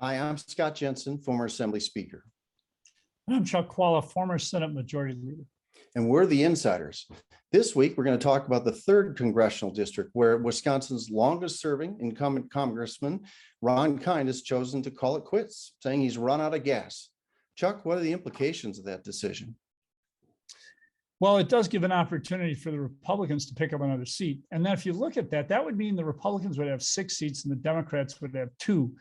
Hi, I'm Scott Jensen, former Assembly Speaker. I'm Chvala, former Senate Majority Leader. And we're the insiders. This week, we're going to talk about the 3rd Congressional District, where Wisconsin's longest serving incumbent Congressman, Ron Kind, has chosen to call it quits, saying he's run out of gas. Chuck, what are the implications of that decision? Well, it does give an opportunity for the Republicans to pick up another seat. And then if you look at that, that would mean the Republicans would have 6 seats and the Democrats would have 2.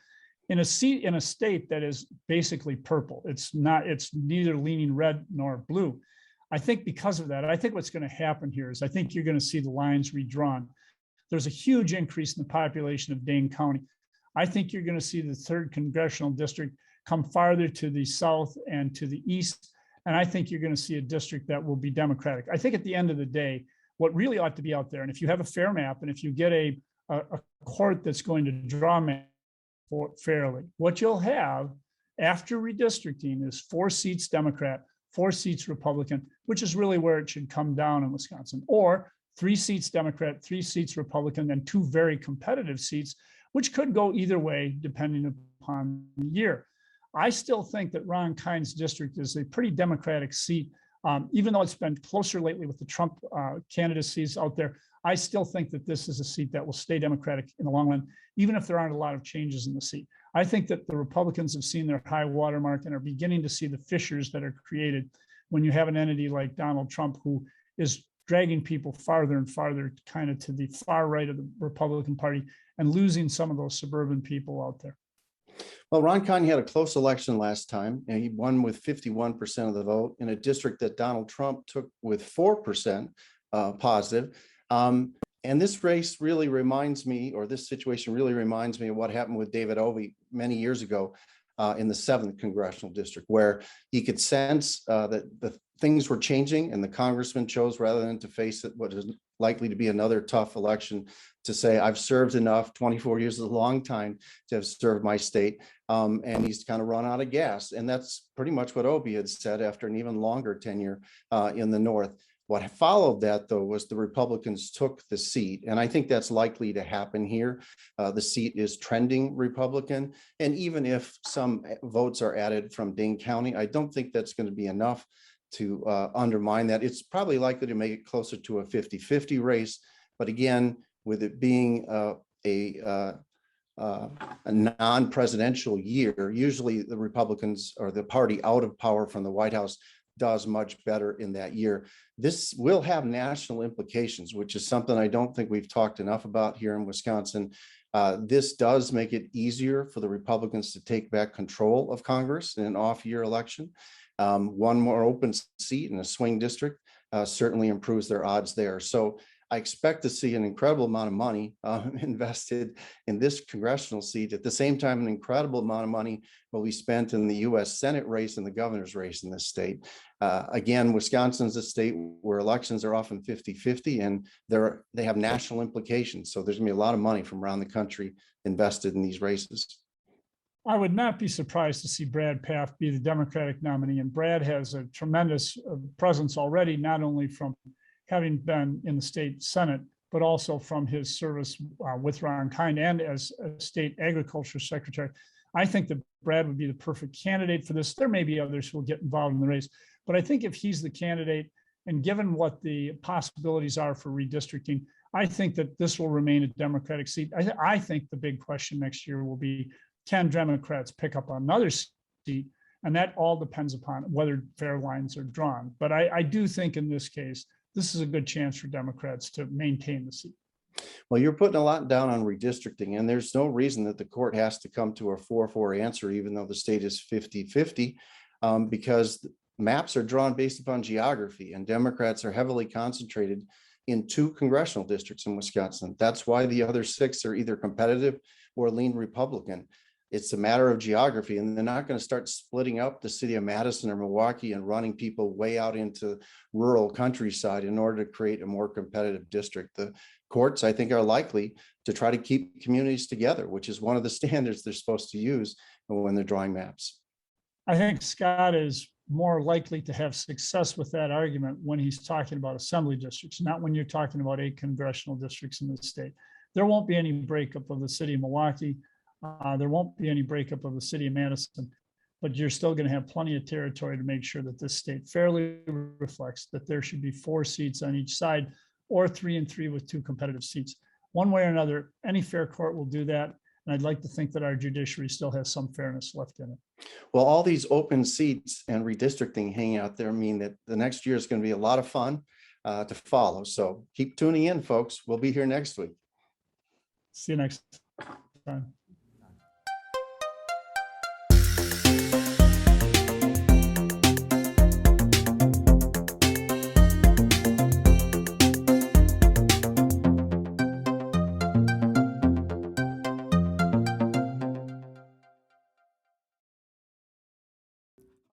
In a state that is basically purple. It's neither leaning red nor blue. I think because of that, I think what's going to happen here is I think you're going to see the lines redrawn. There's a huge increase in the population of Dane County. I think you're going to see the 3rd Congressional District come farther to the south and to the east. And I think you're going to see a district that will be Democratic. I think at the end of the day, what really ought to be out there, and if you have a fair map, and if you get a court that's going to draw maps fairly, what you'll have after redistricting is 4 seats Democrat, 4 seats Republican, which is really where it should come down in Wisconsin, or 3 seats Democrat, 3 seats Republican, and 2 very competitive seats, which could go either way depending upon the year. I still think that Ron Kind's district is a pretty Democratic seat, even though it's been closer lately with the Trump candidacies out there. I still think that this is a seat that will stay Democratic in the long run, even if there aren't a lot of changes in the seat. I think that the Republicans have seen their high watermark and are beginning to see the fissures that are created when you have an entity like Donald Trump, who is dragging people farther and farther kind of to the far right of the Republican Party and losing some of those suburban people out there. Well, Ron Kind had a close election last time, and he won with 51% of the vote in a district that Donald Trump took with 4% positive. And this race really reminds me, or this situation really reminds me of what happened with David Ovey many years ago in the 7th Congressional District, where he could sense that the things were changing, and the congressman chose, rather than to face it, what is likely to be another tough election, to say, I've served enough. 24 years is a long time to have served my state. And he's kind of run out of gas. And that's pretty much what Ovey had said after an even longer tenure in the North. What followed that, though, was the Republicans took the seat. And I think that's likely to happen here. The seat is trending Republican. And even if some votes are added from Dane County, I don't think that's going to be enough to undermine that. It's probably likely to make it closer to a 50-50 race. But again, with it being a non-presidential year, usually the Republicans, or the party out of power from the White House, does much better in that year. This will have national implications, which is something I don't think we've talked enough about here in Wisconsin. This does make it easier for the Republicans to take back control of Congress in an off-year election. One more open seat in a swing district certainly improves their odds there. So I expect to see an incredible amount of money invested in this congressional seat. At the same time, an incredible amount of money will be spent in the U.S. Senate race and the governor's race in this state. Again, Wisconsin's a state where elections are often 50-50, and they have national implications. So there's gonna be a lot of money from around the country invested in these races. I would not be surprised to see Brad Pfaff be the Democratic nominee. And Brad has a tremendous presence already, not only from having been in the state Senate, but also from his service with Ron Kind and as a state agriculture secretary. I think that Brad would be the perfect candidate for this. There may be others who will get involved in the race, but I think if he's the candidate, and given what the possibilities are for redistricting, I think that this will remain a Democratic seat. I think the big question next year will be, can Democrats pick up another seat? And that all depends upon whether fair lines are drawn. But I do think in this case, this is a good chance for Democrats to maintain the seat. Well, you're putting a lot down on redistricting, and there's no reason that the court has to come to a 4-4 answer, even though the state is 50-50, because maps are drawn based upon geography, and Democrats are heavily concentrated in 2 congressional districts in Wisconsin. That's why the other 6 are either competitive or lean Republican. It's a matter of geography, and they're not going to start splitting up the city of Madison or Milwaukee and running people way out into rural countryside in order to create a more competitive district. The courts, I think, are likely to try to keep communities together, which is one of the standards they're supposed to use when they're drawing maps. I think Scott is more likely to have success with that argument when he's talking about assembly districts, not when you're talking about 8 congressional districts in the state. There won't be any breakup of the city of Milwaukee. There won't be any breakup of the city of Madison, but you're still going to have plenty of territory to make sure that this state fairly reflects that there should be 4 seats on each side, or 3 and 3 with 2 competitive seats. One way or another, any fair court will do that. And I'd like to think that our judiciary still has some fairness left in it. Well, all these open seats and redistricting hanging out there mean that the next year is going to be a lot of fun to follow. So keep tuning in, folks. We'll be here next week. See you next time.